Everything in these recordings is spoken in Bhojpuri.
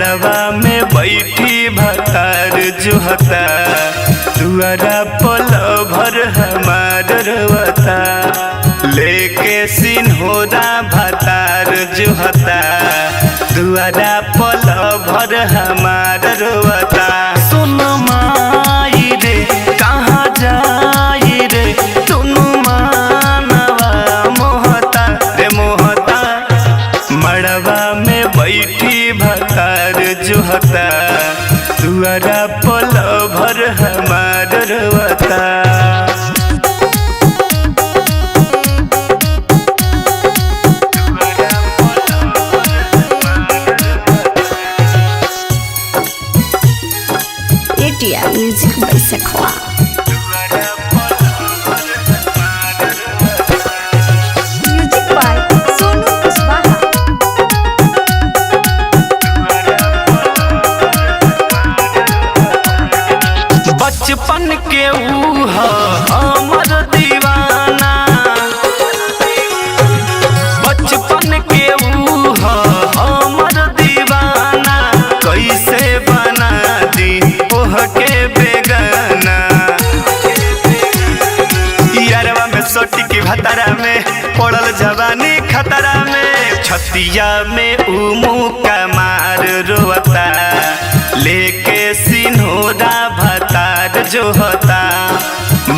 मड़वा में बैठी भतार जुहता दुआरा पल भर हमार रोता लेके सिन्होरा भतार जुहता दुआरा पल भर हमार रोता। सुन माई रे कहाँ जाई रे तुनु मानवा मोहता रे मोहता मड़वा में बैठी भतार जुहता दुआरा पल भर हमार रोता। ATR Music by Sekhwa। Music by Sonu Kuswaha। बचपन के ऊ हमर दीवाना बचपन के ऊ हमर दीवाना कैसे बना दी ओह के बेगाना यारवा में सोटी की भतरा में पड़ल जवानी खतरा में छतिया में उमू का मार रोता लेके सिन्होरा भतार जोहता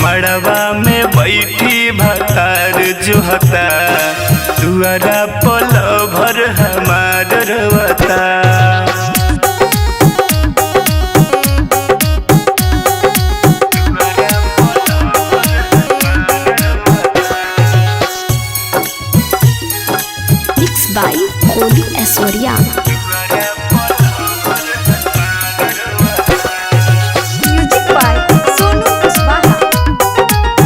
मड़वा में बैठी भतार जोहता दुआरा पल भर हमार रोता। Mixed by Kolu Asoria। Music by Sonu Kuswaha।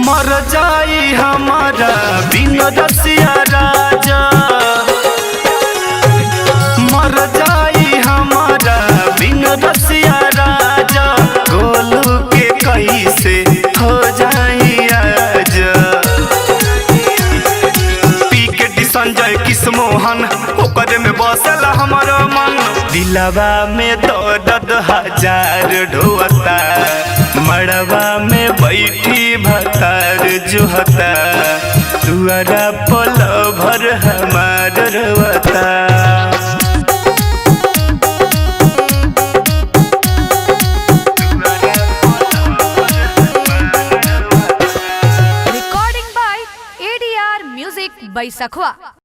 मर जाई हमारा बिन रसिया राजा मर जाई हमारा बिन रसिया राजा गोलू के कैसे हो जाई आज पीके संजय किसमोहन ओकर में बसला हमारा मन दिलवा में दर्द हजार ढोता मड़वा में बैठी भतार जुहता दुआरा पल भर हमार रोता। Recording by ADR Music by Sekhwa।